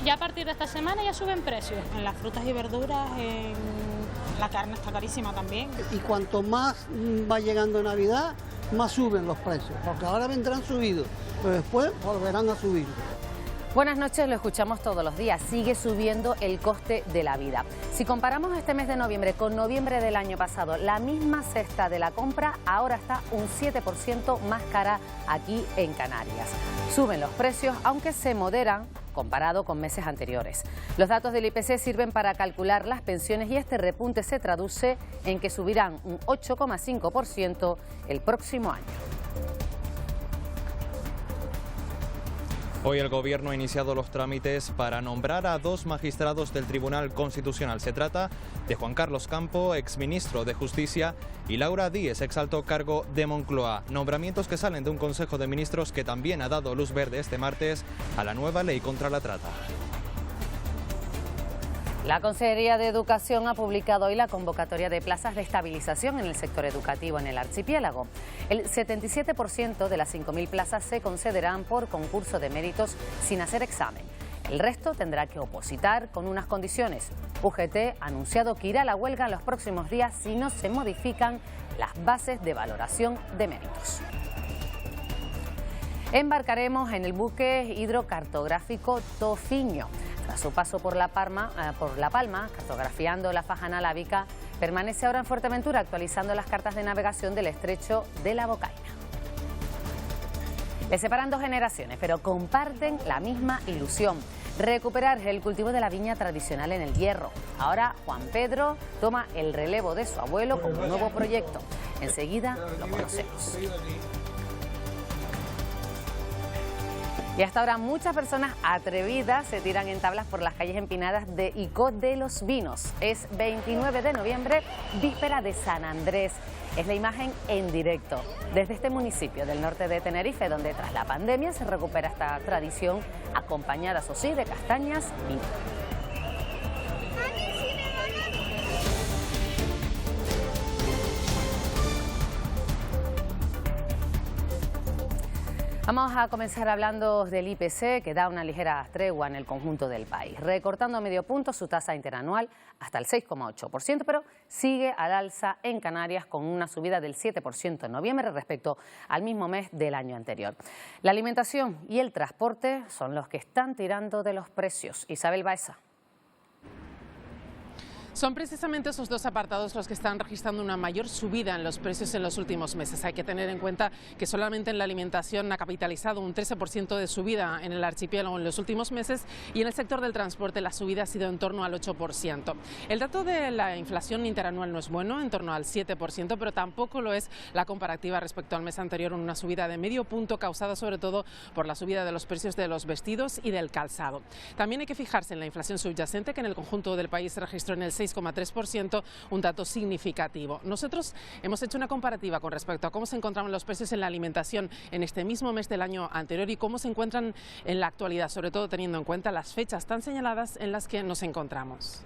Ya a partir de esta semana ya suben precios. En las frutas y verduras, la carne está carísima también. Y cuanto más va llegando Navidad, más suben los precios, porque ahora vendrán subidos, pero después volverán a subir. Buenas noches, lo escuchamos todos los días. Sigue subiendo el coste de la vida. Si comparamos este mes de noviembre con noviembre del año pasado, la misma cesta de la compra ahora está un 7% más cara aquí en Canarias. Suben los precios, aunque se moderan comparado con meses anteriores. Los datos del IPC sirven para calcular las pensiones y este repunte se traduce en que subirán un 8,5% el próximo año. Hoy el Gobierno ha iniciado los trámites para nombrar a 2 magistrados del Tribunal Constitucional. Se trata de Juan Carlos Campo, exministro de Justicia, y Laura Díez, exalto cargo de Moncloa. Nombramientos que salen de un Consejo de Ministros que también ha dado luz verde este martes a la nueva ley contra la trata. La Consejería de Educación ha publicado hoy la convocatoria de plazas de estabilización en el sector educativo en el archipiélago. El 77% de las 5.000 plazas se concederán por concurso de méritos sin hacer examen. El resto tendrá que opositar con unas condiciones. UGT ha anunciado que irá a la huelga en los próximos días si no se modifican las bases de valoración de méritos. Embarcaremos en el buque hidrocartográfico Tofiño. Tras su paso por La Palma, cartografiando la faja anábica, permanece ahora en Fuerteventura actualizando las cartas de navegación del estrecho de la Bocaina. Les separan 2 generaciones, pero comparten la misma ilusión: recuperar el cultivo de la viña tradicional en el Hierro. Ahora Juan Pedro toma el relevo de su abuelo con un nuevo proyecto. Enseguida lo conocemos. Y hasta ahora muchas personas atrevidas se tiran en tablas por las calles empinadas de Icó de los Vinos. Es 29 de noviembre, víspera de San Andrés. Es la imagen en directo desde este municipio del norte de Tenerife, donde tras la pandemia se recupera esta tradición, acompañada, eso sí, de castañas y vino. Vamos a comenzar hablando del IPC, que da una ligera tregua en el conjunto del país, recortando medio punto su tasa interanual hasta el 6,8%, pero sigue al alza en Canarias con una subida del 7% en noviembre respecto al mismo mes del año anterior. La alimentación y el transporte son los que están tirando de los precios. Isabel Baeza. Son precisamente esos 2 apartados los que están registrando una mayor subida en los precios en los últimos meses. Hay que tener en cuenta que solamente en la alimentación ha capitalizado un 13% de subida en el archipiélago en los últimos meses, y en el sector del transporte la subida ha sido en torno al 8%. El dato de la inflación interanual no es bueno, en torno al 7%, pero tampoco lo es la comparativa respecto al mes anterior, una subida de medio punto causada sobre todo por la subida de los precios de los vestidos y del calzado. También hay que fijarse en la inflación subyacente, que en el conjunto del país se registró en el 6,3%, un dato significativo. Nosotros hemos hecho una comparativa con respecto a cómo se encontraban los precios en la alimentación en este mismo mes del año anterior y cómo se encuentran en la actualidad, sobre todo teniendo en cuenta las fechas tan señaladas en las que nos encontramos.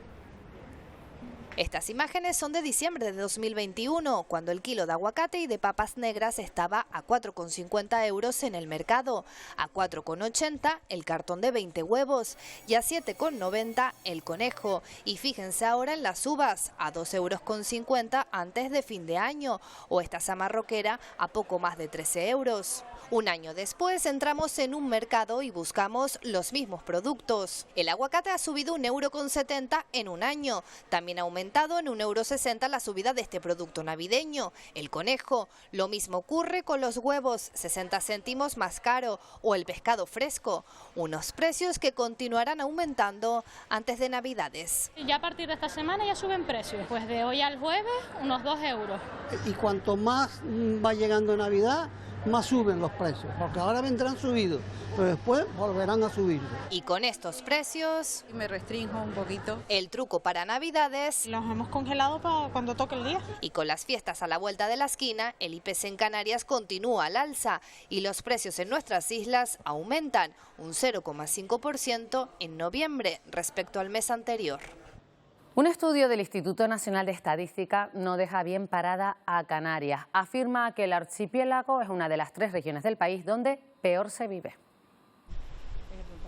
Estas imágenes son de diciembre de 2021, cuando el kilo de aguacate y de papas negras estaba a 4,50 euros en el mercado, a 4,80 el cartón de 20 huevos y a 7,90 el conejo. Y fíjense ahora en las uvas, a 2,50 euros antes de fin de año, o esta zamarroquera a poco más de 13 euros. Un año después entramos en un mercado y buscamos los mismos productos. El aguacate ha subido 1,70 € en un año. También ha aumentado en 1,60 € la subida de este producto navideño. El conejo, lo mismo ocurre con los huevos, 60 céntimos más caro, o el pescado fresco. Unos precios que continuarán aumentando antes de Navidades. Ya a partir de esta semana ya suben precios, pues de hoy al jueves unos 2 euros. Y cuanto más va llegando Navidad, más suben los precios, porque ahora vendrán subidos, pero después volverán a subir. Y con estos precios, Me restringo un poquito. el truco para Navidades, Los hemos congelado para cuando toque el día. y con las fiestas a la vuelta de la esquina, el IPC en Canarias continúa al alza y los precios en nuestras islas aumentan un 0,5% en noviembre respecto al mes anterior. Un estudio del Instituto Nacional de Estadística no deja bien parada a Canarias. Afirma que el archipiélago es una de las 3 regiones del país donde peor se vive.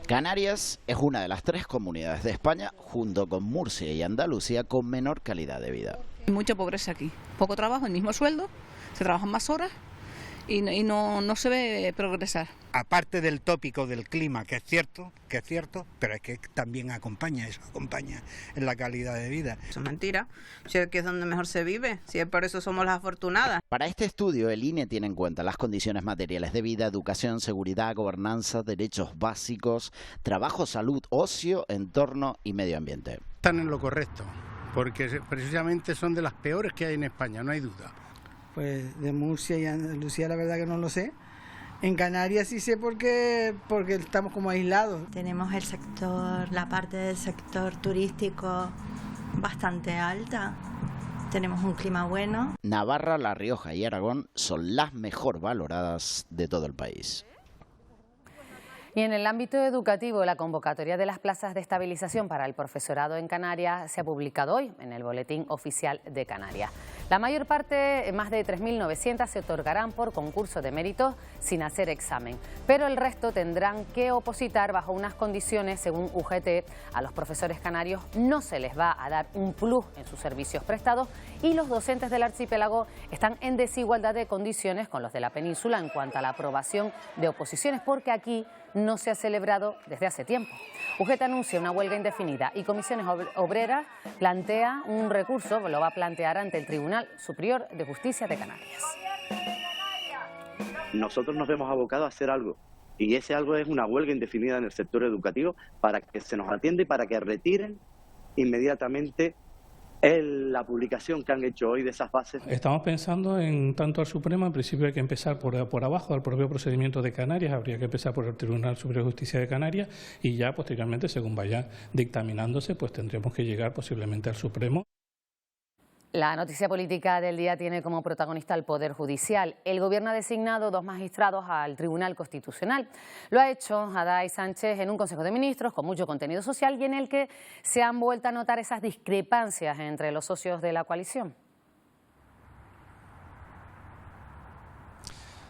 Canarias es una de las 3 comunidades de España, junto con Murcia y Andalucía, con menor calidad de vida. Hay mucha pobreza aquí, poco trabajo, el mismo sueldo, se trabajan más horas y no se ve progresar. Aparte del tópico del clima, que es cierto, pero es que también acompaña en la calidad de vida. Eso es mentira, si es que es donde mejor se vive, si es por eso somos las afortunadas. Para este estudio, el INE tiene en cuenta las condiciones materiales de vida, educación, seguridad, gobernanza, derechos básicos, trabajo, salud, ocio, entorno y medio ambiente. Están en lo correcto, porque precisamente son de las peores que hay en España, no hay duda. Pues de Murcia y Andalucía la verdad que no lo sé. En Canarias sí sé porque estamos como aislados. Tenemos la parte del sector turístico bastante alta. Tenemos un clima bueno. Navarra, La Rioja y Aragón son las mejor valoradas de todo el país. Y en el ámbito educativo, la convocatoria de las plazas de estabilización para el profesorado en Canarias se ha publicado hoy en el Boletín Oficial de Canarias. La mayor parte, más de 3.900, se otorgarán por concurso de méritos sin hacer examen, pero el resto tendrán que opositar bajo unas condiciones. Según UGT, a los profesores canarios no se les va a dar un plus en sus servicios prestados y los docentes del archipiélago están en desigualdad de condiciones con los de la península en cuanto a la aprobación de oposiciones, porque aquí no se ha celebrado desde hace tiempo. UGT anuncia una huelga indefinida y Comisiones Obreras plantea un recurso, lo va a plantear ante el Tribunal Superior de Justicia de Canarias. Nosotros nos vemos abocados a hacer algo, y ese algo es una huelga indefinida en el sector educativo para que se nos atienda y para que retiren inmediatamente la publicación que han hecho hoy de esas bases. Estamos pensando en tanto al Supremo. En principio hay que empezar por abajo, al propio procedimiento de Canarias, habría que empezar por el Tribunal Superior de Justicia de Canarias y ya posteriormente, según vaya dictaminándose, pues tendremos que llegar posiblemente al Supremo. La noticia política del día tiene como protagonista al Poder Judicial. El Gobierno ha designado 2 magistrados al Tribunal Constitucional. Lo ha hecho Adai Sánchez en un Consejo de Ministros con mucho contenido social y en el que se han vuelto a notar esas discrepancias entre los socios de la coalición.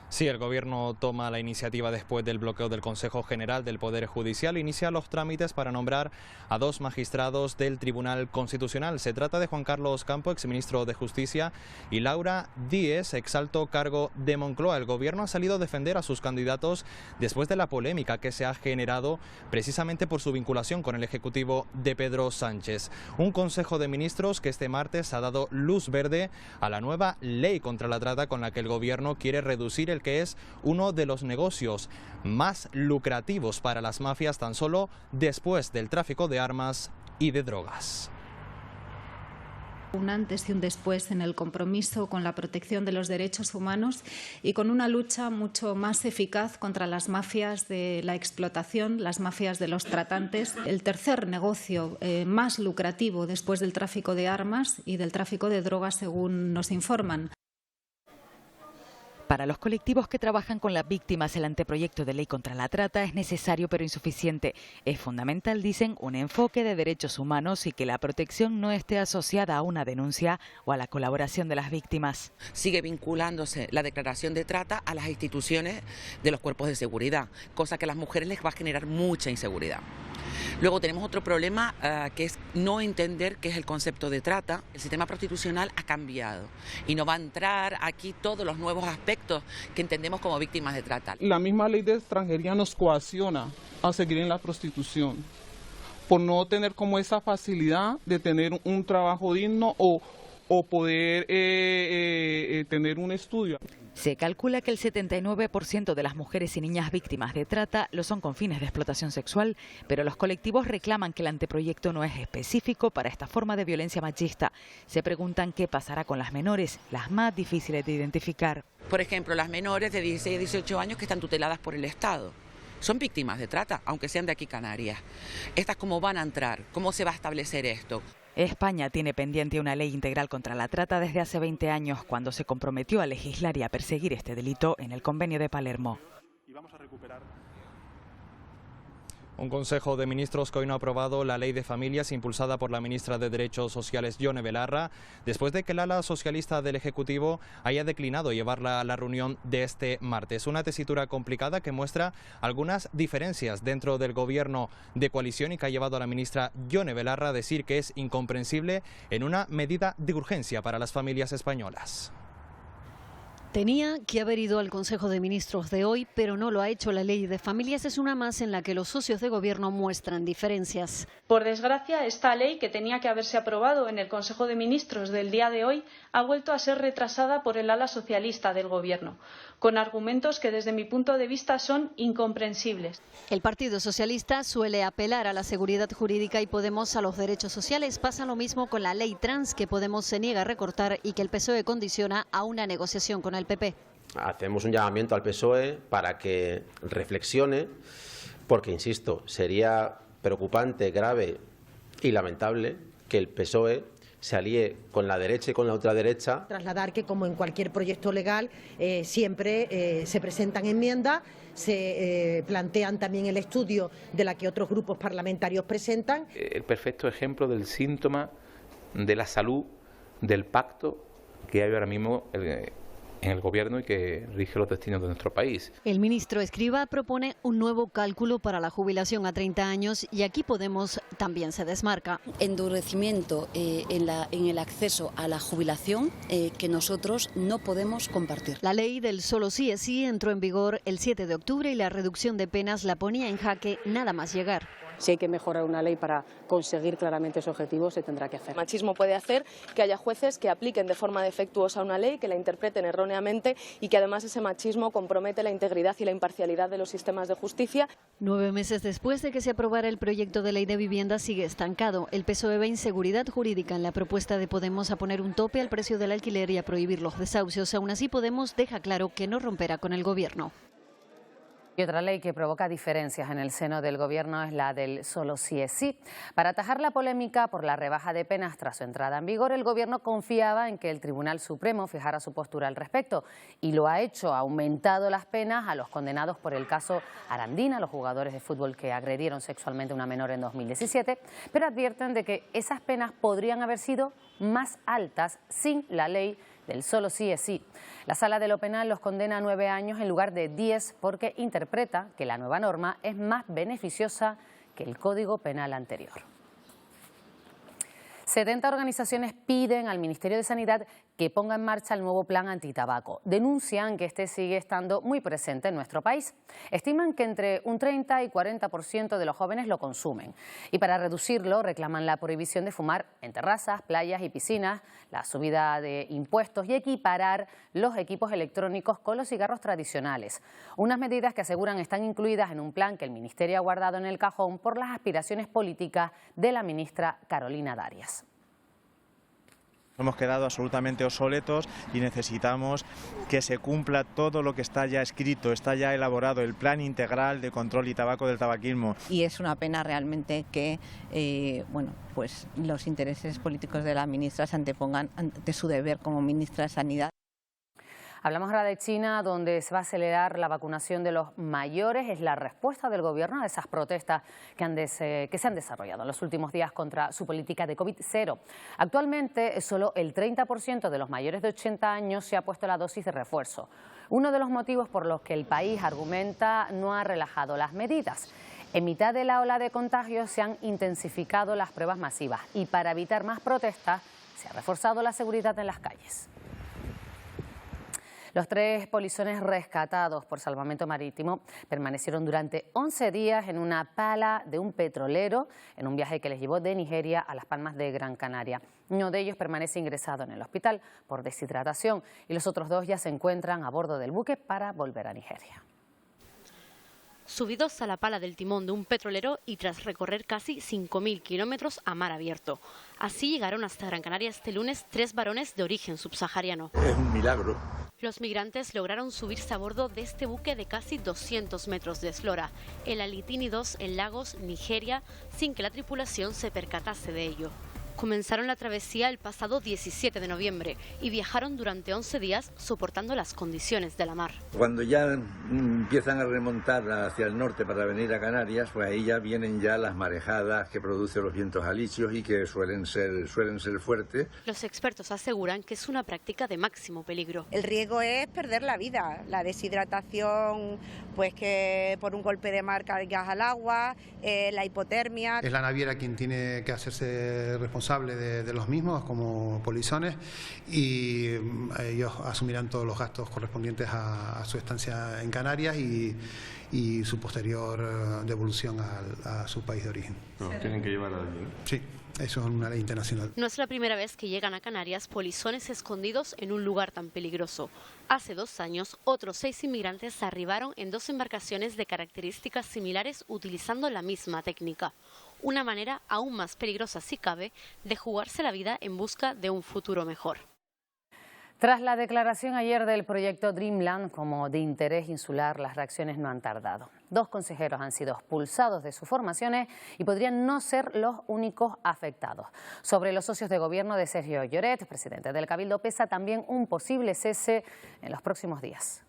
Sí, el Gobierno toma la iniciativa después del bloqueo del Consejo General del Poder Judicial. Inicia los trámites para nombrar a 2 magistrados del Tribunal Constitucional. Se trata de Juan Carlos Campo, exministro de Justicia, y Laura Díez, exalto cargo de Moncloa. El Gobierno ha salido a defender a sus candidatos después de la polémica que se ha generado precisamente por su vinculación con el Ejecutivo de Pedro Sánchez. Un Consejo de Ministros que este martes ha dado luz verde a la nueva ley contra la trata con la que el Gobierno quiere reducir el que es uno de los negocios más lucrativos para las mafias, tan solo después del tráfico de armas y de drogas. Un antes y un después en el compromiso con la protección de los derechos humanos y con una lucha mucho más eficaz contra las mafias de la explotación, las mafias de los tratantes. El tercer negocio más lucrativo después del tráfico de armas y del tráfico de drogas, según nos informan. Para los colectivos que trabajan con las víctimas, el anteproyecto de ley contra la trata es necesario pero insuficiente. Es fundamental, dicen, un enfoque de derechos humanos y que la protección no esté asociada a una denuncia o a la colaboración de las víctimas. Sigue vinculándose la declaración de trata a las instituciones de los cuerpos de seguridad, cosa que a las mujeres les va a generar mucha inseguridad. Luego tenemos otro problema que es no entender qué es el concepto de trata. El sistema prostitucional ha cambiado y no va a entrar aquí todos los nuevos aspectos que entendemos como víctimas de trata. La misma ley de extranjería nos coacciona a seguir en la prostitución por no tener como esa facilidad de tener un trabajo digno o poder tener un estudio. Se calcula que el 79% de las mujeres y niñas víctimas de trata lo son con fines de explotación sexual, pero los colectivos reclaman que el anteproyecto no es específico para esta forma de violencia machista. Se preguntan qué pasará con las menores, las más difíciles de identificar. Por ejemplo, las menores de 16 a 18 años que están tuteladas por el Estado. Son víctimas de trata, aunque sean de aquí Canarias. ¿Estas cómo van a entrar? ¿Cómo se va a establecer esto? España tiene pendiente una ley integral contra la trata desde hace 20 años, cuando se comprometió a legislar y a perseguir este delito en el Convenio de Palermo. Un Consejo de Ministros que hoy no ha aprobado la Ley de Familias impulsada por la ministra de Derechos Sociales, Yone Belarra, después de que el ala socialista del Ejecutivo haya declinado llevarla a la reunión de este martes. Una tesitura complicada que muestra algunas diferencias dentro del gobierno de coalición y que ha llevado a la ministra Yone Belarra a decir que es incomprensible en una medida de urgencia para las familias españolas. Tenía que haber ido al Consejo de Ministros de hoy, pero no lo ha hecho. La Ley de Familias es una más en la que los socios de gobierno muestran diferencias. Por desgracia, esta ley, que tenía que haberse aprobado en el Consejo de Ministros del día de hoy, ha vuelto a ser retrasada por el ala socialista del gobierno, con argumentos que desde mi punto de vista son incomprensibles. El Partido Socialista suele apelar a la seguridad jurídica y Podemos a los derechos sociales. Pasa lo mismo con la ley trans, que Podemos se niega a recortar y que el PSOE condiciona a una negociación con el PP. Hacemos un llamamiento al PSOE para que reflexione, porque, insisto, sería preocupante, grave y lamentable que el PSOE se alíe con la derecha y con la ultraderecha. Trasladar que, como en cualquier proyecto legal, siempre se presentan enmiendas, se plantean también el estudio de la que otros grupos parlamentarios presentan. El perfecto ejemplo del síntoma de la salud del pacto que hay ahora mismo en el gobierno y que rige los destinos de nuestro país. El ministro Escrivá propone un nuevo cálculo para la jubilación a 30 años y aquí Podemos también se desmarca. Endurecimiento en el acceso a la jubilación que nosotros no podemos compartir. La ley del solo sí es sí entró en vigor el 7 de octubre y la reducción de penas la ponía en jaque nada más llegar. Si hay que mejorar una ley para conseguir claramente ese objetivo, se tendrá que hacer. El machismo puede hacer que haya jueces que apliquen de forma defectuosa una ley, que la interpreten erróneamente y que además ese machismo compromete la integridad y la imparcialidad de los sistemas de justicia. 9 meses después de que se aprobara el proyecto de ley de vivienda sigue estancado. El PSOE ve inseguridad jurídica en la propuesta de Podemos a poner un tope al precio del alquiler y a prohibir los desahucios. Aún así, Podemos deja claro que no romperá con el gobierno. Y otra ley que provoca diferencias en el seno del gobierno es la del solo sí es sí. Para atajar la polémica por la rebaja de penas tras su entrada en vigor, el gobierno confiaba en que el Tribunal Supremo fijara su postura al respecto y lo ha hecho, ha aumentado las penas a los condenados por el caso Arandina, los jugadores de fútbol que agredieron sexualmente a una menor en 2017, pero advierten de que esas penas podrían haber sido más altas sin la ley del solo sí es sí. La Sala de lo Penal los condena a 9 años en lugar de 10 porque interpreta que la nueva norma es más beneficiosa que el Código Penal anterior. 70 organizaciones piden al Ministerio de Sanidad que ponga en marcha el nuevo plan antitabaco. Denuncian que este sigue estando muy presente en nuestro país. Estiman que entre un 30 y 40% de los jóvenes lo consumen. Y para reducirlo reclaman la prohibición de fumar en terrazas, playas y piscinas, la subida de impuestos y equiparar los equipos electrónicos con los cigarros tradicionales. Unas medidas que aseguran están incluidas en un plan que el Ministerio ha guardado en el cajón por las aspiraciones políticas de la ministra Carolina Darias. Hemos quedado absolutamente obsoletos y necesitamos que se cumpla todo lo que está ya escrito, está ya elaborado, el plan integral de control y tabaco del tabaquismo. Y es una pena realmente que pues los intereses políticos de la ministra se antepongan ante su deber como ministra de Sanidad. Hablamos ahora de China, donde se va a acelerar la vacunación de los mayores. Es la respuesta del gobierno a esas protestas que se han desarrollado en los últimos días contra su política de COVID-0. Actualmente, solo el 30% de los mayores de 80 años se ha puesto la dosis de refuerzo. Uno de los motivos por los que el país argumenta no ha relajado las medidas. En mitad de la ola de contagios se han intensificado las pruebas masivas y para evitar más protestas se ha reforzado la seguridad en las calles. Los 3 polizones rescatados por Salvamento Marítimo permanecieron durante 11 días en una pala de un petrolero en un viaje que les llevó de Nigeria a Las Palmas de Gran Canaria. Uno de ellos permanece ingresado en el hospital por deshidratación y los otros 2 ya se encuentran a bordo del buque para volver a Nigeria. Subidos a la pala del timón de un petrolero y tras recorrer casi 5.000 kilómetros a mar abierto. Así llegaron hasta Gran Canaria este lunes 3 varones de origen subsahariano. Es un milagro. Los migrantes lograron subirse a bordo de este buque de casi 200 metros de eslora, el Alitini 2 en Lagos, Nigeria, sin que la tripulación se percatase de ello. Comenzaron la travesía el pasado 17 de noviembre y viajaron durante 11 días soportando las condiciones de la mar. Cuando ya empiezan a remontar hacia el norte para venir a Canarias, pues ahí ya vienen ya las marejadas que producen los vientos alisios y que suelen ser fuertes. Los expertos aseguran que es una práctica de máximo peligro. El riesgo es perder la vida, la deshidratación, pues que por un golpe de mar caigas al agua, la hipotermia. Es la naviera quien tiene que hacerse responsable de los mismos como polizones y ellos asumirán todos los gastos correspondientes a su estancia en Canarias y su posterior devolución a su país de origen. No, tienen que llevar a alguien. Sí, eso es una ley internacional. No es la primera vez que llegan a Canarias polizones escondidos en un lugar tan peligroso. Hace 2 años, otros 6 inmigrantes arribaron en 2 embarcaciones de características similares utilizando la misma técnica. Una manera aún más peligrosa, si cabe, de jugarse la vida en busca de un futuro mejor. Tras la declaración ayer del proyecto Dreamland como de interés insular, las reacciones no han tardado. 2 consejeros han sido expulsados de sus formaciones y podrían no ser los únicos afectados. Sobre los socios de gobierno de Sergio Lloret, presidente del Cabildo, pesa también un posible cese en los próximos días.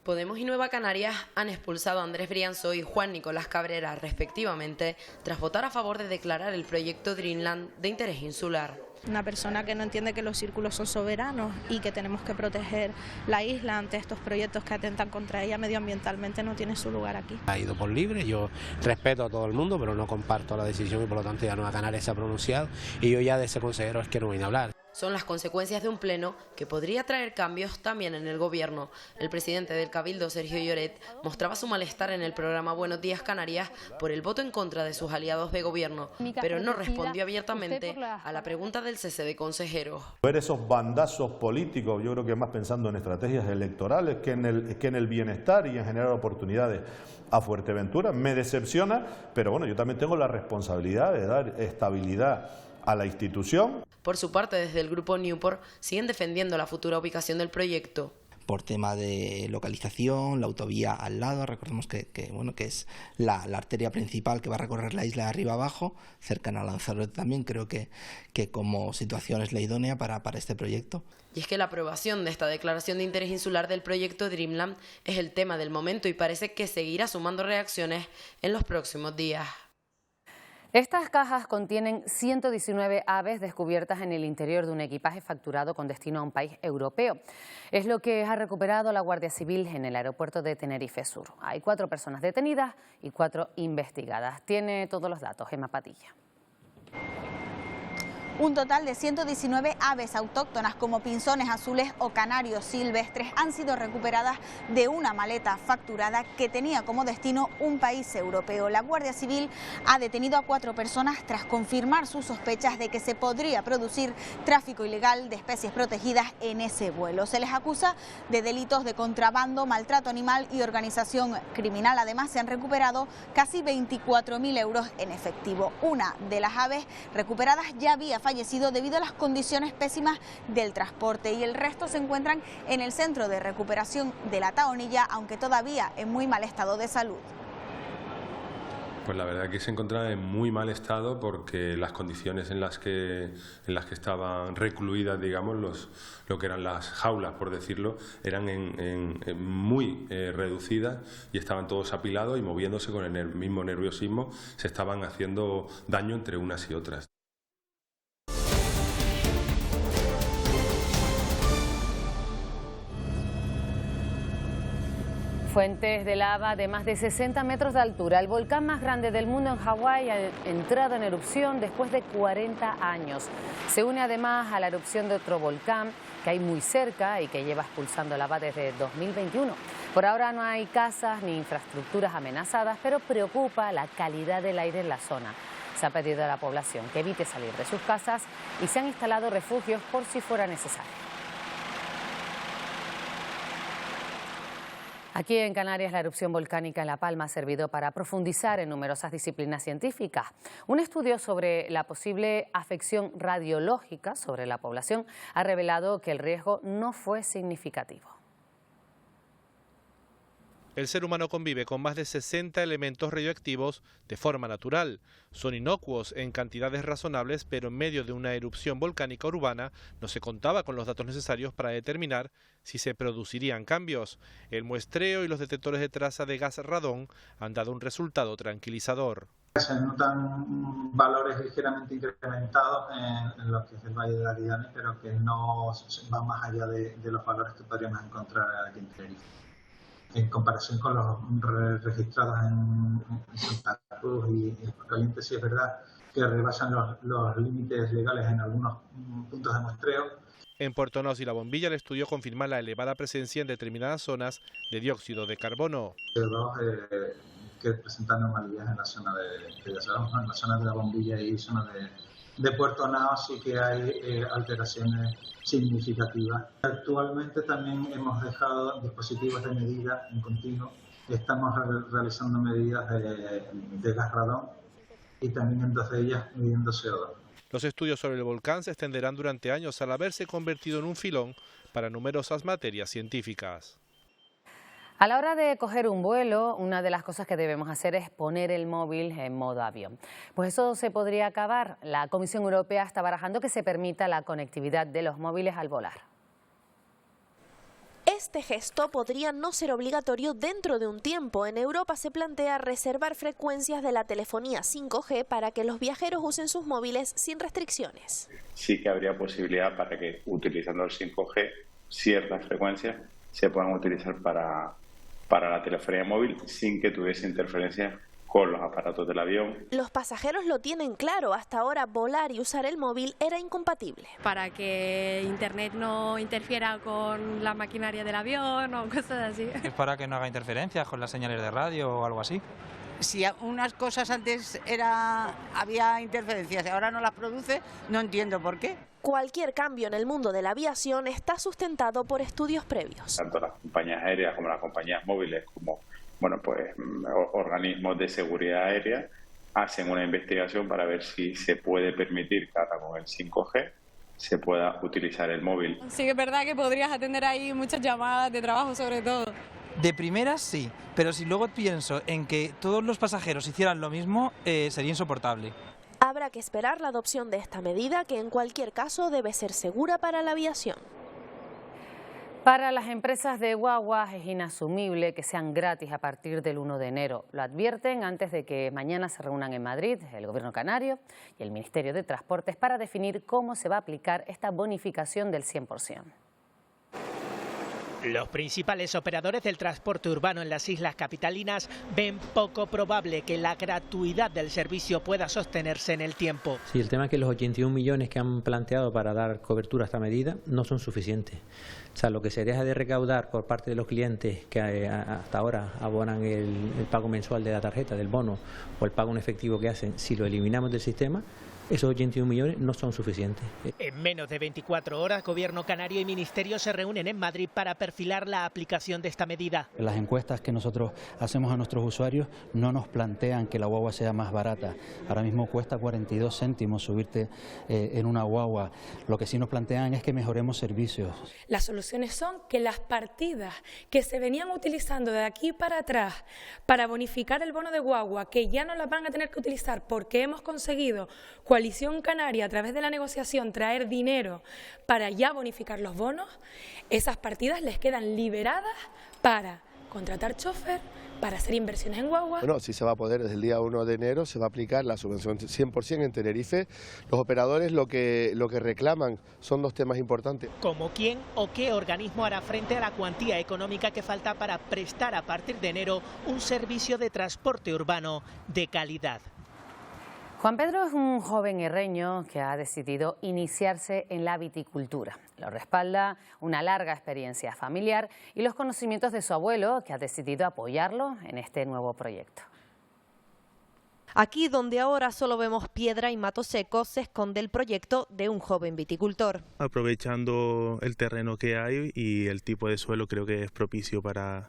Podemos y Nueva Canarias han expulsado a Andrés Brianço y Juan Nicolás Cabrera, respectivamente, tras votar a favor de declarar el proyecto Dreamland de interés insular. Una persona que no entiende que los círculos son soberanos y que tenemos que proteger la isla ante estos proyectos que atentan contra ella medioambientalmente no tiene su lugar aquí. Ha ido por libre, yo respeto a todo el mundo, pero no comparto la decisión y por lo tanto ya Nueva Canarias se ha pronunciado y yo ya de ese consejero es que no vine a hablar. Son las consecuencias de un pleno que podría traer cambios también en el gobierno. El presidente del Cabildo, Sergio Lloret, mostraba su malestar en el programa Buenos Días Canarias por el voto en contra de sus aliados de gobierno, pero no respondió abiertamente a la pregunta del cese de consejeros. Ver esos bandazos políticos, yo creo que más pensando en estrategias electorales que en el bienestar y en generar oportunidades a Fuerteventura, me decepciona, pero bueno, yo también tengo la responsabilidad de dar estabilidad a la institución. Por su parte, desde el grupo Newport siguen defendiendo la futura ubicación del proyecto. Por tema de localización, la autovía al lado, recordemos que es la arteria principal que va a recorrer la isla de arriba abajo, cercana a Lanzarote también, creo que como situación es la idónea para este proyecto. Y es que la aprobación de esta declaración de interés insular del proyecto Dreamland es el tema del momento y parece que seguirá sumando reacciones en los próximos días. Estas cajas contienen 119 aves descubiertas en el interior de un equipaje facturado con destino a un país europeo. Es lo que ha recuperado la Guardia Civil en el aeropuerto de Tenerife Sur. Hay 4 personas detenidas y 4 investigadas. Tiene todos los datos, Gemma Patilla. Un total de 119 aves autóctonas como pinzones azules o canarios silvestres han sido recuperadas de una maleta facturada que tenía como destino un país europeo. La Guardia Civil ha detenido a 4 personas tras confirmar sus sospechas de que se podría producir tráfico ilegal de especies protegidas en ese vuelo. Se les acusa de delitos de contrabando, maltrato animal y organización criminal. Además, se han recuperado casi 24.000 euros en efectivo. Una de las aves recuperadas ya había fallecido debido a las condiciones pésimas del transporte y el resto se encuentran en el centro de recuperación de La Taonilla, aunque todavía en muy mal estado de salud. Pues la verdad que se encontraba en muy mal estado porque las condiciones en las que estaban recluidas, digamos, lo que eran las jaulas, por decirlo, eran muy reducidas y estaban todos apilados y moviéndose con el mismo nerviosismo, se estaban haciendo daño entre unas y otras. Fuentes de lava de más de 60 metros de altura. El volcán más grande del mundo en Hawái ha entrado en erupción después de 40 años. Se une además a la erupción de otro volcán que hay muy cerca y que lleva expulsando lava desde 2021. Por ahora no hay casas ni infraestructuras amenazadas, pero preocupa la calidad del aire en la zona. Se ha pedido a la población que evite salir de sus casas y se han instalado refugios por si fuera necesario. Aquí en Canarias, la erupción volcánica en La Palma ha servido para profundizar en numerosas disciplinas científicas. Un estudio sobre la posible afección radiológica sobre la población ha revelado que el riesgo no fue significativo. El ser humano convive con más de 60 elementos radioactivos de forma natural. Son inocuos en cantidades razonables, pero en medio de una erupción volcánica urbana no se contaba con los datos necesarios para determinar si se producirían cambios. El muestreo y los detectores de traza de gas radón han dado un resultado tranquilizador. Se notan valores ligeramente incrementados en lo que es el Valle de Aridane, pero que no van más allá de los valores que podríamos encontrar aquí en Tenerife. En comparación con los registrados en Santa Cruz y Caliente, sí es verdad que rebasan los límites legales en algunos puntos de muestreo. En Puerto Naos y La Bombilla, el estudio confirma la elevada presencia en determinadas zonas de dióxido de carbono. Que presentan normalidades en la zona en la zona de La Bombilla y zona de Puerto Naos sí que hay alteraciones significativas. Actualmente también hemos dejado dispositivos de medida en continuo. Estamos realizando medidas de gas radón y también en 2 de ellas midiendo CO2. Los estudios sobre el volcán se extenderán durante años al haberse convertido en un filón para numerosas materias científicas. A la hora de coger un vuelo, una de las cosas que debemos hacer es poner el móvil en modo avión. Pues eso se podría acabar. La Comisión Europea está barajando que se permita la conectividad de los móviles al volar. Este gesto podría no ser obligatorio dentro de un tiempo. En Europa se plantea reservar frecuencias de la telefonía 5G para que los viajeros usen sus móviles sin restricciones. Sí que habría posibilidad para que, utilizando el 5G, ciertas frecuencias se puedan utilizar para la telefonía móvil sin que tuviese interferencia con los aparatos del avión. Los pasajeros lo tienen claro, hasta ahora volar y usar el móvil era incompatible. Para que Internet no interfiera con la maquinaria del avión o cosas así. Es para que no haga interferencias con las señales de radio o algo así. Si unas cosas antes había interferencias y ahora no las produce, no entiendo por qué. Cualquier cambio en el mundo de la aviación está sustentado por estudios previos. Tanto las compañías aéreas como las compañías móviles, como organismos de seguridad aérea, hacen una investigación para ver si se puede permitir que ahora con el 5G se pueda utilizar el móvil. Sí que es verdad que podrías atender ahí muchas llamadas de trabajo sobre todo. De primeras sí, pero si luego pienso en que todos los pasajeros hicieran lo mismo, sería insoportable. Habrá que esperar la adopción de esta medida, que en cualquier caso debe ser segura para la aviación. Para las empresas de guaguas es inasumible que sean gratis a partir del 1 de enero. Lo advierten antes de que mañana se reúnan en Madrid el Gobierno canario y el Ministerio de Transportes para definir cómo se va a aplicar esta bonificación del 100%. Los principales operadores del transporte urbano en las islas capitalinas ven poco probable que la gratuidad del servicio pueda sostenerse en el tiempo. Sí, el tema es que los 81 millones que han planteado para dar cobertura a esta medida no son suficientes. O sea, lo que se deja de recaudar por parte de los clientes que hasta ahora abonan el pago mensual de la tarjeta, del bono, o el pago en efectivo que hacen, si lo eliminamos del sistema, esos 81 millones no son suficientes. En menos de 24 horas, Gobierno canario y Ministerio se reúnen en Madrid para perfilar la aplicación de esta medida. Las encuestas que nosotros hacemos a nuestros usuarios no nos plantean que la guagua sea más barata. Ahora mismo cuesta 42 céntimos subirte en una guagua. Lo que sí nos plantean es que mejoremos servicios. Las soluciones son que las partidas que se venían utilizando de aquí para atrás para bonificar el bono de guagua, que ya no las van a tener que utilizar porque hemos conseguido Coalición Canaria, a través de la negociación, traer dinero para ya bonificar los bonos, esas partidas les quedan liberadas para contratar chofer, para hacer inversiones en guagua. Bueno, sí se va a poder, desde el día 1 de enero se va a aplicar la subvención 100% en Tenerife. Los operadores lo que reclaman son dos temas importantes. ¿Como quién o qué organismo hará frente a la cuantía económica que falta para prestar a partir de enero un servicio de transporte urbano de calidad? Juan Pedro es un joven herreño que ha decidido iniciarse en la viticultura. Lo respalda una larga experiencia familiar y los conocimientos de su abuelo, que ha decidido apoyarlo en este nuevo proyecto. Aquí, donde ahora solo vemos piedra y mato seco, se esconde el proyecto de un joven viticultor. Aprovechando el terreno que hay y el tipo de suelo, creo que es propicio para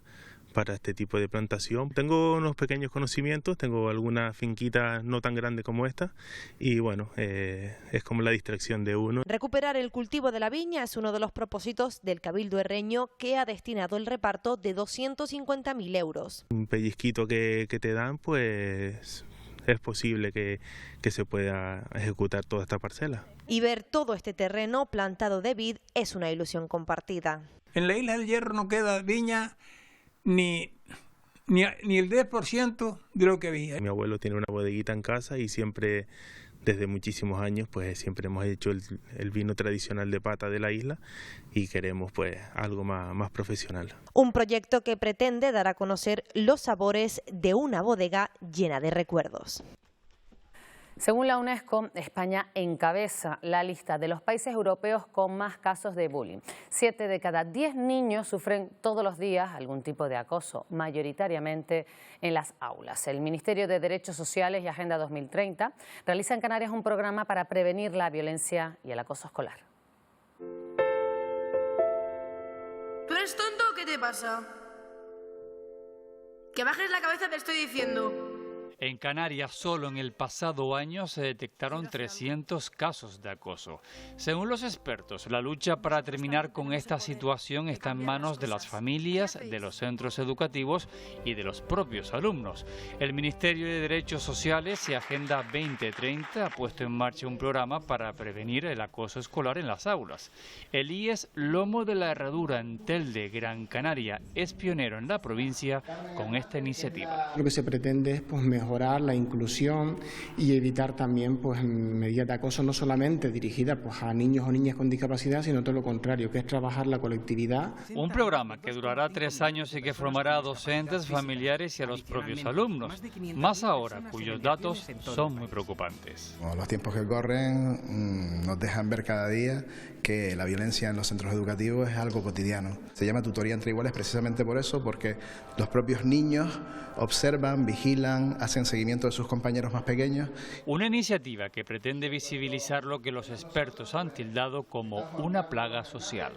para este tipo de plantación. Tengo unos pequeños conocimientos, tengo alguna finquita no tan grande como esta y bueno, es como la distracción de uno. Recuperar el cultivo de la viña es uno de los propósitos del Cabildo herreño, que ha destinado el reparto de 250.000 euros. Un pellizquito que te dan, pues es posible que se pueda ejecutar toda esta parcela. Y ver todo este terreno plantado de vid es una ilusión compartida. En la Isla del Hierro no queda viña ni el 10% de lo que había. Mi abuelo tiene una bodeguita en casa y siempre, desde muchísimos años, pues siempre hemos hecho el vino tradicional de pata de la isla y queremos pues algo más profesional. Un proyecto que pretende dar a conocer los sabores de una bodega llena de recuerdos. Según la UNESCO, España encabeza la lista de los países europeos con más casos de bullying. 7 de cada 10 niños sufren todos los días algún tipo de acoso, mayoritariamente en las aulas. El Ministerio de Derechos Sociales y Agenda 2030 realiza en Canarias un programa para prevenir la violencia y el acoso escolar. ¿Tú eres tonto o qué te pasa? Que bajes la cabeza, te estoy diciendo. En Canarias, solo en el pasado año se detectaron 300 casos de acoso. Según los expertos, la lucha para terminar con esta situación está en manos de las familias, de los centros educativos y de los propios alumnos. El Ministerio de Derechos Sociales y Agenda 2030 ha puesto en marcha un programa para prevenir el acoso escolar en las aulas. El IES Lomo de la Herradura en Telde, Gran Canaria, es pionero en la provincia con esta iniciativa. Lo que se pretende es mejorar la inclusión y evitar también medidas de acoso no solamente dirigidas a niños o niñas con discapacidad, sino todo lo contrario, que es trabajar la colectividad. Un programa que durará 3 años y que formará a docentes, familiares y a los propios alumnos, más ahora cuyos datos son muy preocupantes. Los tiempos que corren nos dejan ver cada día que la violencia en los centros educativos es algo cotidiano. Se llama tutoría entre iguales precisamente por eso, porque los propios niños observan, vigilan, hacen seguimiento de sus compañeros más pequeños. Una iniciativa que pretende visibilizar lo que los expertos han tildado como una plaga social.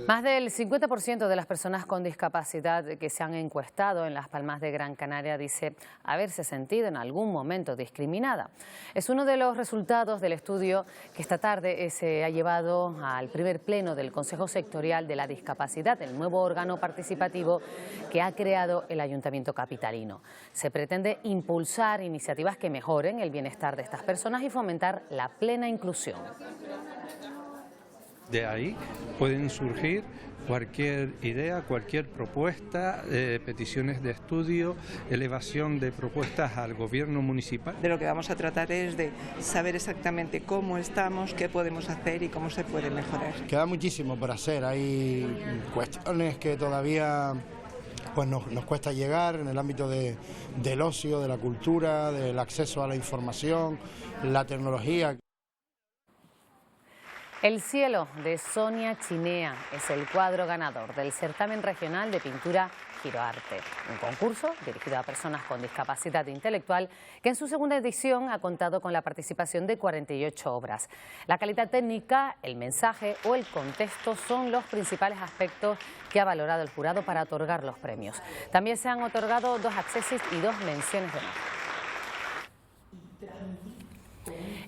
Más del 50% de las personas con discapacidad que se han encuestado en Las Palmas de Gran Canaria dice haberse sentido en algún momento discriminada. Es uno de los resultados del estudio que esta tarde se ha llevado al primer pleno del Consejo Sectorial de la Discapacidad, el nuevo órgano participativo que ha creado el Ayuntamiento capitalino. Se pretende impulsar iniciativas que mejoren el bienestar de estas personas y fomentar la plena inclusión. De ahí pueden surgir cualquier idea, cualquier propuesta, peticiones de estudio, elevación de propuestas al gobierno municipal. De lo que vamos a tratar es de saber exactamente cómo estamos, qué podemos hacer y cómo se puede mejorar. Queda muchísimo por hacer, hay cuestiones que todavía nos cuesta llegar en el ámbito del ocio, de la cultura, del acceso a la información, la tecnología. El cielo de Sonia Chinea es el cuadro ganador del certamen regional de pintura Giroarte, un concurso dirigido a personas con discapacidad intelectual que en su segunda edición ha contado con la participación de 48 obras. La calidad técnica, el mensaje o el contexto son los principales aspectos que ha valorado el jurado para otorgar los premios. También se han otorgado 2 accesos y 2 menciones de honor.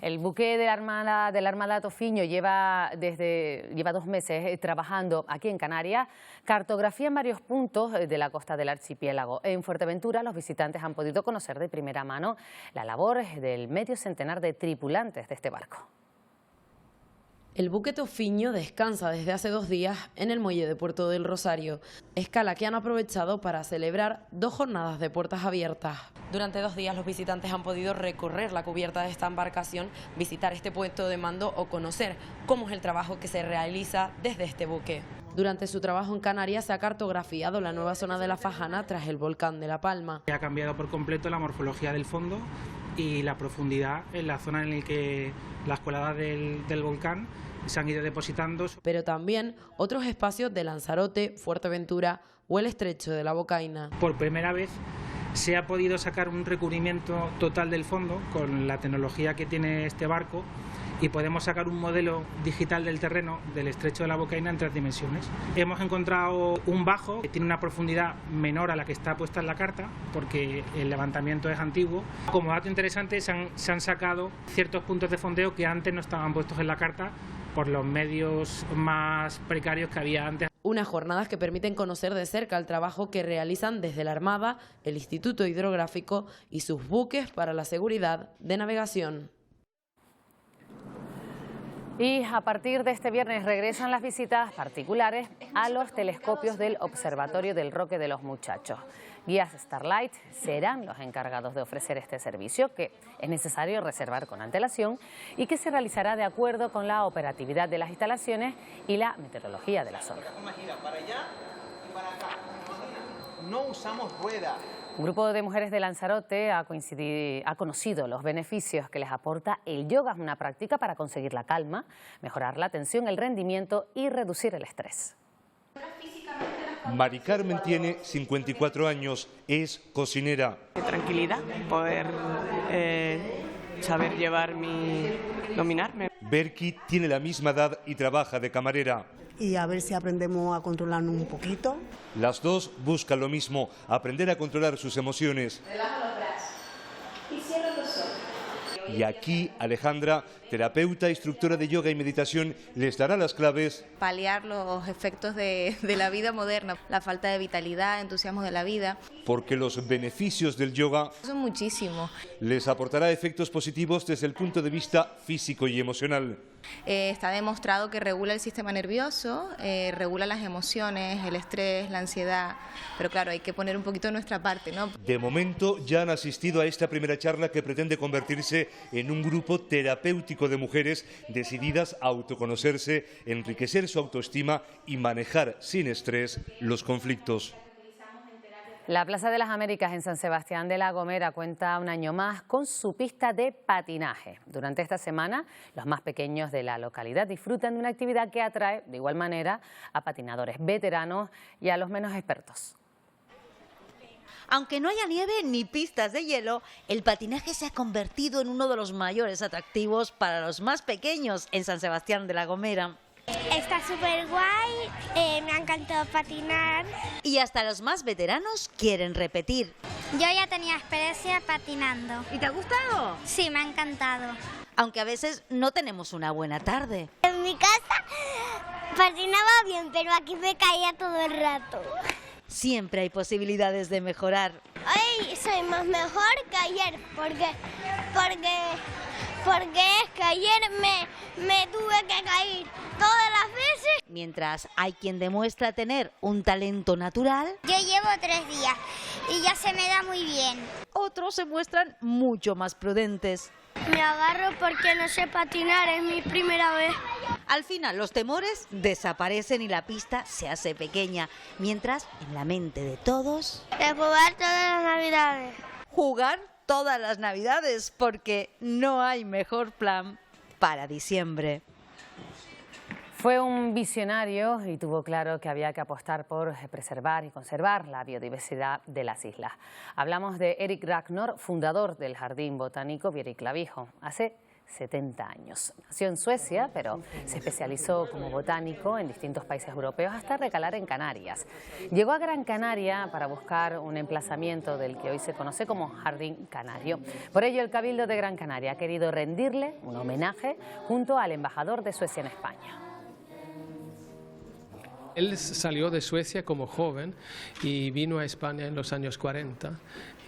El buque de la Armada Tofiño lleva 2 meses trabajando aquí en Canarias. Cartografía en varios puntos de la costa del archipiélago. En Fuerteventura los visitantes han podido conocer de primera mano la labor del medio centenar de tripulantes de este barco. El buque Tofiño descansa desde hace 2 días en el muelle de Puerto del Rosario, escala que han aprovechado para celebrar 2 jornadas de puertas abiertas. Durante 2 días los visitantes han podido recorrer la cubierta de esta embarcación, visitar este puesto de mando o conocer cómo es el trabajo que se realiza desde este buque. Durante su trabajo en Canarias se ha cartografiado la nueva zona de la Fajana tras el volcán de La Palma. Ha cambiado por completo la morfología del fondo y la profundidad en la zona en la que las coladas del volcán se han ido depositando. Pero también otros espacios de Lanzarote, Fuerteventura o el estrecho de la Bocaina. Por primera vez se ha podido sacar un recubrimiento total del fondo con la tecnología que tiene este barco y podemos sacar un modelo digital del terreno del estrecho de la Bocaina en 3 dimensiones. Hemos encontrado un bajo que tiene una profundidad menor a la que está puesta en la carta, porque el levantamiento es antiguo. Como dato interesante, se han sacado ciertos puntos de fondeo que antes no estaban puestos en la carta por los medios más precarios que había antes. Unas jornadas que permiten conocer de cerca el trabajo que realizan desde la Armada, el Instituto Hidrográfico y sus buques para la seguridad de navegación. Y a partir de este viernes regresan las visitas particulares a los telescopios del Observatorio del Roque de los Muchachos. Guías Starlight serán los encargados de ofrecer este servicio, que es necesario reservar con antelación y que se realizará de acuerdo con la operatividad de las instalaciones y la meteorología de la zona. Para allá y para acá. No usamos rueda. Un grupo de mujeres de Lanzarote ha conocido los beneficios que les aporta el yoga, una práctica para conseguir la calma, mejorar la atención, el rendimiento y reducir el estrés. Mari Carmen tiene 54 años, es cocinera. Tranquilidad, poder saber dominarme. Berki tiene la misma edad y trabaja de camarera. Y a ver si aprendemos a controlarnos un poquito. Las dos buscan lo mismo, aprender a controlar sus emociones. Relaja los brazos y cierra los ojos. Y aquí Alejandra, terapeuta, instructora de yoga y meditación, les dará las claves. Paliar los efectos de la vida moderna, la falta de vitalidad, entusiasmo de la vida. Porque los beneficios del yoga son muchísimos. Les aportará efectos positivos desde el punto de vista físico y emocional. Está demostrado que regula el sistema nervioso, regula las emociones, el estrés, la ansiedad, pero claro, hay que poner un poquito de nuestra parte, ¿no? De momento ya han asistido a esta primera charla que pretende convertirse en un grupo terapéutico de mujeres decididas a autoconocerse, enriquecer su autoestima y manejar sin estrés los conflictos. La Plaza de las Américas en San Sebastián de la Gomera cuenta un año más con su pista de patinaje. Durante esta semana, los más pequeños de la localidad disfrutan de una actividad que atrae de igual manera a patinadores veteranos y a los menos expertos. Aunque no haya nieve ni pistas de hielo, el patinaje se ha convertido en uno de los mayores atractivos para los más pequeños en San Sebastián de la Gomera. Está súper guay, me ha encantado patinar. Y hasta los más veteranos quieren repetir. Yo ya tenía experiencia patinando. ¿Y te ha gustado? Sí, me ha encantado. Aunque a veces no tenemos una buena tarde. En mi casa patinaba bien, pero aquí me caía todo el rato. Siempre hay posibilidades de mejorar. Hoy soy más mejor que ayer, porque es que ayer me tuve que caer todas las veces. Mientras hay quien demuestra tener un talento natural. Yo llevo 3 días y ya se me da muy bien. Otros se muestran mucho más prudentes. Me agarro porque no sé patinar, es mi primera vez. Al final los temores desaparecen y la pista se hace pequeña, mientras en la mente de todos... De jugar todas las navidades. Jugar todas las navidades, porque no hay mejor plan para diciembre. Fue un visionario y tuvo claro que había que apostar por preservar y conservar la biodiversidad de las islas. Hablamos de Erik Ragnar, fundador del Jardín Botánico Björklavijo, hace 70 años. Nació en Suecia, pero se especializó como botánico en distintos países europeos hasta recalar en Canarias. Llegó a Gran Canaria para buscar un emplazamiento del que hoy se conoce como Jardín Canario. Por ello, el Cabildo de Gran Canaria ha querido rendirle un homenaje junto al embajador de Suecia en España. Él salió de Suecia como joven y vino a España en los años 40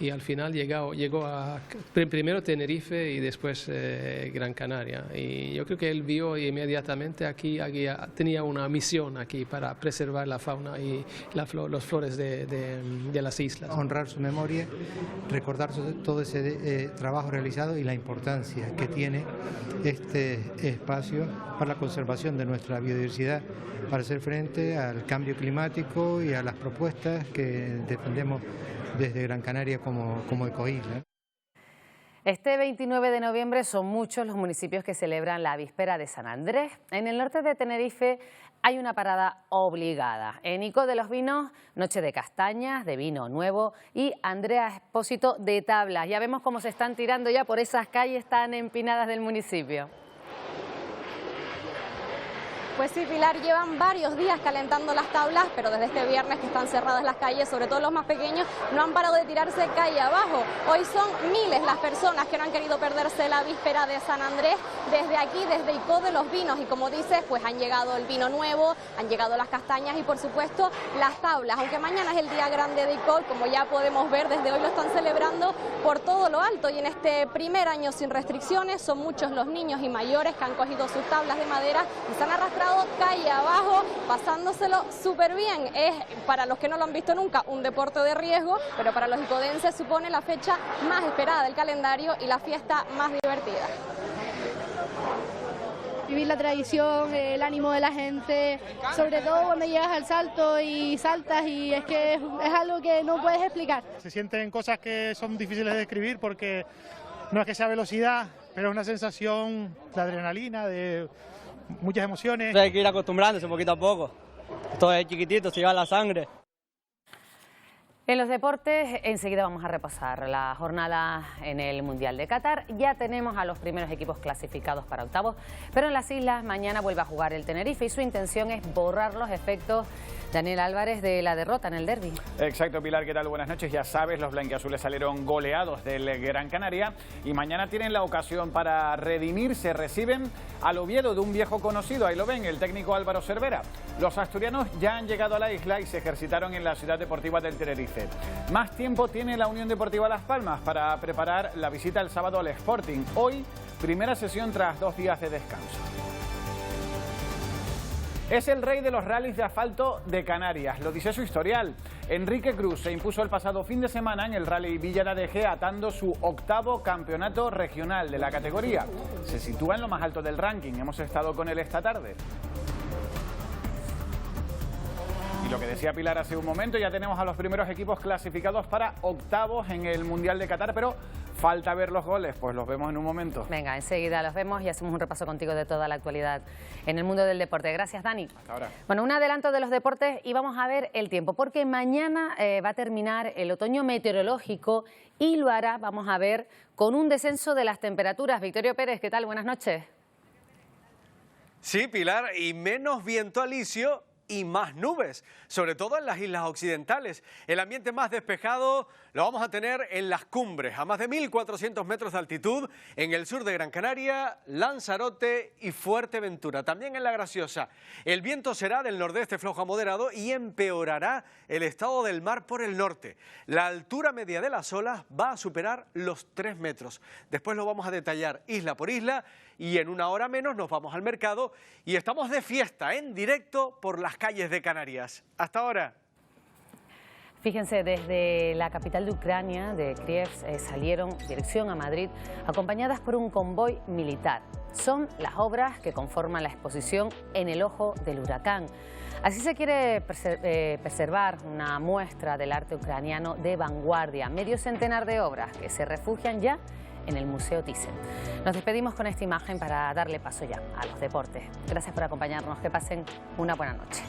y al final llegó a primero Tenerife y después Gran Canaria. Y yo creo que él vio inmediatamente aquí tenía una misión aquí para preservar la fauna y los flores de las islas. Honrar su memoria, recordar todo ese trabajo realizado y la importancia que tiene este espacio para la conservación de nuestra biodiversidad, para hacer frente al cambio climático y a las propuestas que defendemos desde Gran Canaria como ecoisla. Este 29 de noviembre son muchos los municipios que celebran la víspera de San Andrés. En el norte de Tenerife hay una parada obligada. En Ico de los Vinos, noche de castañas, de vino nuevo y Andrea Expósito de tablas. Ya vemos cómo se están tirando ya por esas calles tan empinadas del municipio. Pues sí, Pilar, llevan varios días calentando las tablas, pero desde este viernes que están cerradas las calles, sobre todo los más pequeños, no han parado de tirarse calle abajo. Hoy son miles las personas que no han querido perderse la víspera de San Andrés desde aquí, desde Icó de los Vinos. Y como dices, pues han llegado el vino nuevo, han llegado las castañas y por supuesto las tablas. Aunque mañana es el día grande de Icó, como ya podemos ver, desde hoy lo están celebrando por todo lo alto. Y en este primer año sin restricciones son muchos los niños y mayores que han cogido sus tablas de madera y se han arrastrado calle abajo, pasándoselo súper bien. Es, para los que no lo han visto nunca, un deporte de riesgo, pero para los icodenses supone la fecha más esperada del calendario y la fiesta más divertida. Vivir la tradición, el ánimo de la gente, sobre todo cuando llegas al salto y saltas, y es que es algo que no puedes explicar. Se sienten cosas que son difíciles de describir porque no es que sea velocidad, pero es una sensación de adrenalina, de muchas emociones. Hay que ir acostumbrándose poquito a poco. Todo es chiquitito, se lleva la sangre. En los deportes, enseguida vamos a repasar la jornada en el Mundial de Qatar. Ya tenemos a los primeros equipos clasificados para octavos, pero en las islas mañana vuelve a jugar el Tenerife y su intención es borrar los efectos, Daniel Álvarez, de la derrota en el derbi. Exacto, Pilar, ¿qué tal? Buenas noches. Ya sabes, los blanquiazules salieron goleados del Gran Canaria y mañana tienen la ocasión para redimirse. Reciben al Oviedo, de un viejo conocido, ahí lo ven, el técnico Álvaro Cervera. Los asturianos ya han llegado a la isla y se ejercitaron en la ciudad deportiva del Tenerife. Más tiempo tiene la Unión Deportiva Las Palmas para preparar la visita el sábado al Sporting. Hoy, primera sesión tras 2 días de descanso. Es el rey de los rallies de asfalto de Canarias, lo dice su historial. Enrique Cruz se impuso el pasado fin de semana en el Rally Villa de Adege, atando su 8º campeonato regional de la categoría. Se sitúa en lo más alto del ranking, hemos estado con él esta tarde. Y lo que decía Pilar hace un momento, ya tenemos a los primeros equipos clasificados para octavos en el Mundial de Qatar, pero falta ver los goles, pues los vemos en un momento. Venga, enseguida los vemos y hacemos un repaso contigo de toda la actualidad en el mundo del deporte. Gracias, Dani. Hasta ahora. Bueno, un adelanto de los deportes y vamos a ver el tiempo, porque mañana va a terminar el otoño meteorológico y lo hará, vamos a ver, con un descenso de las temperaturas. Victorio Pérez, ¿qué tal? Buenas noches. Sí, Pilar, y menos viento alisio y más nubes, sobre todo en las islas occidentales. El ambiente más despejado lo vamos a tener en las cumbres, a más de 1.400 metros de altitud, en el sur de Gran Canaria, Lanzarote y Fuerteventura. También en La Graciosa. El viento será del nordeste flojo a moderado y empeorará el estado del mar por el norte. La altura media de las olas va a superar los 3 metros. Después lo vamos a detallar isla por isla y en una hora menos nos vamos al mercado y estamos de fiesta en directo por las calles de Canarias. Hasta ahora. Fíjense, desde la capital de Ucrania, de Kiev, salieron dirección a Madrid acompañadas por un convoy militar. Son las obras que conforman la exposición En el ojo del huracán. Así se quiere preservar una muestra del arte ucraniano de vanguardia, medio centenar de obras que se refugian ya en el Museo Thyssen. Nos despedimos con esta imagen para darle paso ya a los deportes. Gracias por acompañarnos, que pasen una buena noche.